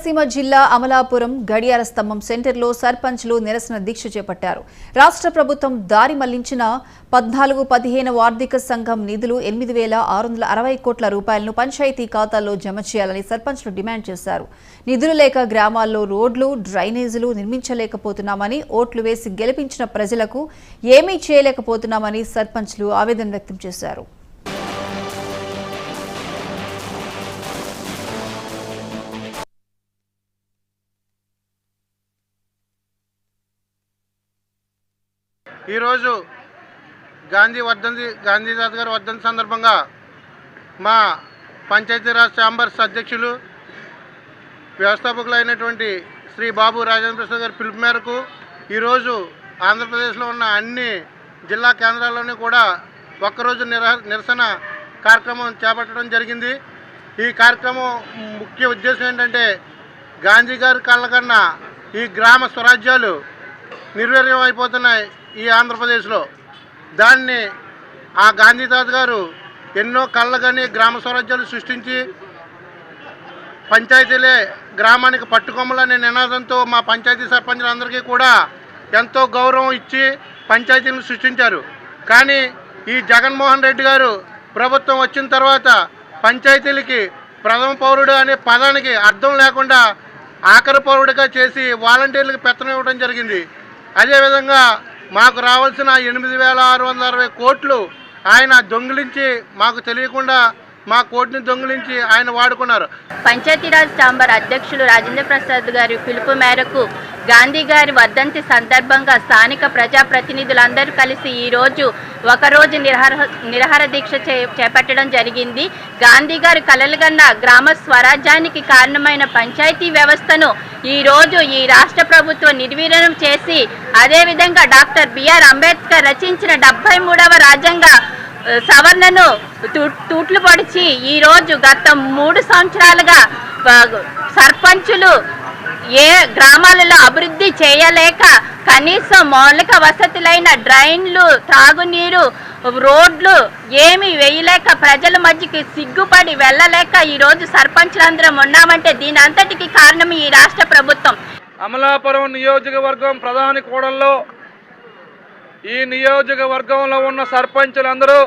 సీమ జిల్లా అమలాపురం గడియార స్తంభం సెంటర్లో సర్పంచ్లు నిరసన దీక్ష చేపట్టారు. రాష్ట్ర ప్రభుత్వం దారి మళ్లించిన 14-15 ఆర్థిక సంఘం నిధులు 8,660 కోట్ల రూపాయలను పంచాయతీ ఖాతాల్లో జమ చేయాలని సర్పంచ్లు డిమాండ్ చేశారు. నిధులు లేక గ్రామాల్లో రోడ్లు, డ్రైనేజీలు నిర్మించలేకపోతున్నామని, ఓట్లు వేసి గెలిపించిన ప్రజలకు ఏమీ చేయలేకపోతున్నామని సర్పంచ్లు ఆవేదన వ్యక్తం చేశారు. ఈరోజు గాంధీతాత గారి వర్ధంతి సందర్భంగా మా పంచాయతీరాజ్ ఛాంబర్స్ అధ్యక్షులు వ్యవస్థాపకులైనటువంటి శ్రీ బాబు రాజేంద్ర ప్రసాద్ గారి పిలుపు మేరకు ఈరోజు ఆంధ్రప్రదేశ్లో ఉన్న అన్ని జిల్లా కేంద్రాల్లోని కూడా ఒక్కరోజు నిరసన కార్యక్రమం చేపట్టడం జరిగింది. ఈ కార్యక్రమం ముఖ్య ఉద్దేశం ఏంటంటే గాంధీ గారి కళ్ళ కన్నా ఈ గ్రామ స్వరాజ్యాలు నిర్వీర్యం అయిపోతున్నాయి ఈ ఆంధ్రప్రదేశ్లో. దాన్ని ఆ గాంధీ తాత గారు ఎన్నో కళ్ళగని గ్రామ స్వరాజ్యాలు సృష్టించి పంచాయతీలే గ్రామానికి పట్టుకొమ్మలనే నినాదంతో మా పంచాయతీ సర్పంచులందరికీ కూడా ఎంతో గౌరవం ఇచ్చి పంచాయతీలను సృష్టించారు. కానీ ఈ జగన్మోహన్ రెడ్డి గారు ప్రభుత్వం వచ్చిన తర్వాత పంచాయతీలకి ప్రథమ పౌరుడు అనే పదానికి అర్థం లేకుండా ఆఖరి పౌరుడిగా చేసి వాలంటీర్లకు పెత్తనం ఇవ్వడం జరిగింది. అదేవిధంగా మాకు రావాల్సిన 8,660 కోట్లు ఆయన దొంగిలించి, మాకు తెలియకుండా మా కోటిని దొంగిలించి ఆయన వాడుకున్నారు. పంచాయతీరాజ్ ఛాంబర్ అధ్యక్షులు రాజేంద్ర ప్రసాద్ గారి పిలుపు మేరకు గాంధీ గారి వర్ధంతి సందర్భంగా స్థానిక ప్రజాప్రతినిధులందరూ కలిసి ఈరోజు ఒకరోజు నిరాహార దీక్ష చేపట్టడం జరిగింది. గాంధీ గారు కలలుగన్న గ్రామ స్వరాజ్యానికి కారణమైన పంచాయతీ వ్యవస్థను ఈరోజు ఈ రాష్ట్ర ప్రభుత్వం నిర్వీర్యం చేసి, అదేవిధంగా డాక్టర్ బిఆర్ అంబేద్కర్ రచించిన 73వ రాజ్యాంగ సవరణను తూట్లు పొడిచి ఈరోజు గత 3 సంవత్సరాలుగా సర్పంచులు ఏ గ్రామాలలో అభివృద్ధి చేయలేక కనీసం మౌలిక వసతులైన డ్రైన్లు, త్రాగునీరు, రోడ్లు ఏమి వేయలేక ప్రజల మధ్యకి సిగ్గుపడి వెళ్ళలేక ఈరోజు సర్పంచులందరం ఉన్నామంటే దీని అంతటికి కారణం ఈ రాష్ట్ర ప్రభుత్వం. అమలాపురం నియోజకవర్గం ప్రధాన కూడల్లో ఈ నియోజకవర్గంలో ఉన్న సర్పంచులందరూ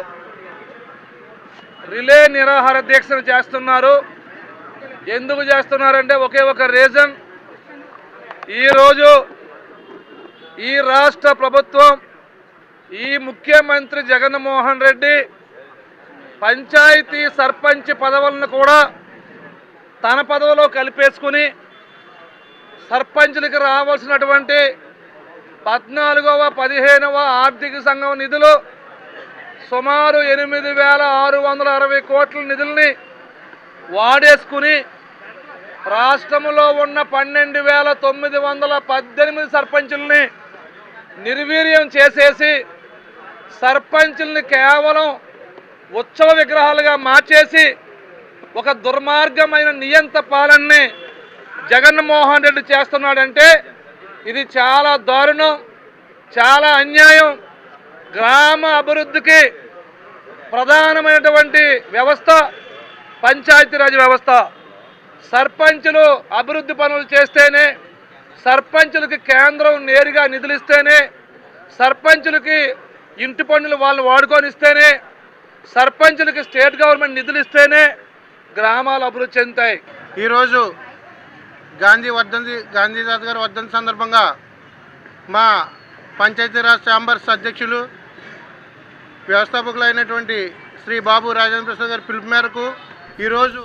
రిలే నిరాహార దీక్షను చేస్తున్నారు. ఎందుకు చేస్తున్నారంటే ఒకే ఒక రీజన్, ఈరోజు ఈ రాష్ట్ర ప్రభుత్వం, ఈ ముఖ్యమంత్రి జగన్మోహన్ రెడ్డి పంచాయతీ సర్పంచ్ పదవులను కూడా తన పదవిలో కలిపేసుకుని సర్పంచులకు రావాల్సినటువంటి 14వ 15వ ఆర్థిక సంఘం నిధులు సుమారు 8,660 కోట్ల నిధుల్ని వాడేసుకుని రాష్ట్రంలో ఉన్న 12,918 సర్పంచుల్ని నిర్వీర్యం చేసేసి సర్పంచుల్ని కేవలం ఉత్సవ విగ్రహాలుగా మార్చేసి ఒక దుర్మార్గమైన నియంత పాలనని జగన్మోహన్ రెడ్డి చేస్తున్నాడంటే ఇది చాలా దారుణం, చాలా అన్యాయం. గ్రామ అభివృద్ధికి ప్రధానమైనటువంటి వ్యవస్థ పంచాయతీరాజ్ వ్యవస్థ. సర్పంచులు అభివృద్ధి పనులు చేస్తేనే, సర్పంచులకి కేంద్రం నేరుగా నిధులు ఇస్తేనే, సర్పంచులకి ఇంటి పన్నులు వాళ్ళు వాడుకొని ఇస్తేనే, సర్పంచులకి స్టేట్ గవర్నమెంట్ నిధులు ఇస్తేనే గ్రామాలు అభివృద్ధి చెందుతాయి. ఈరోజు గాంధీతాత గారి వర్ధంతి సందర్భంగా మా పంచాయతీరాజ్ ఛాంబర్స్ అధ్యక్షులు వ్యవస్థాపకులైనటువంటి శ్రీ బాబు రాజేంద్ర ప్రసాద్ గారి పిలుపు మేరకు ఈరోజు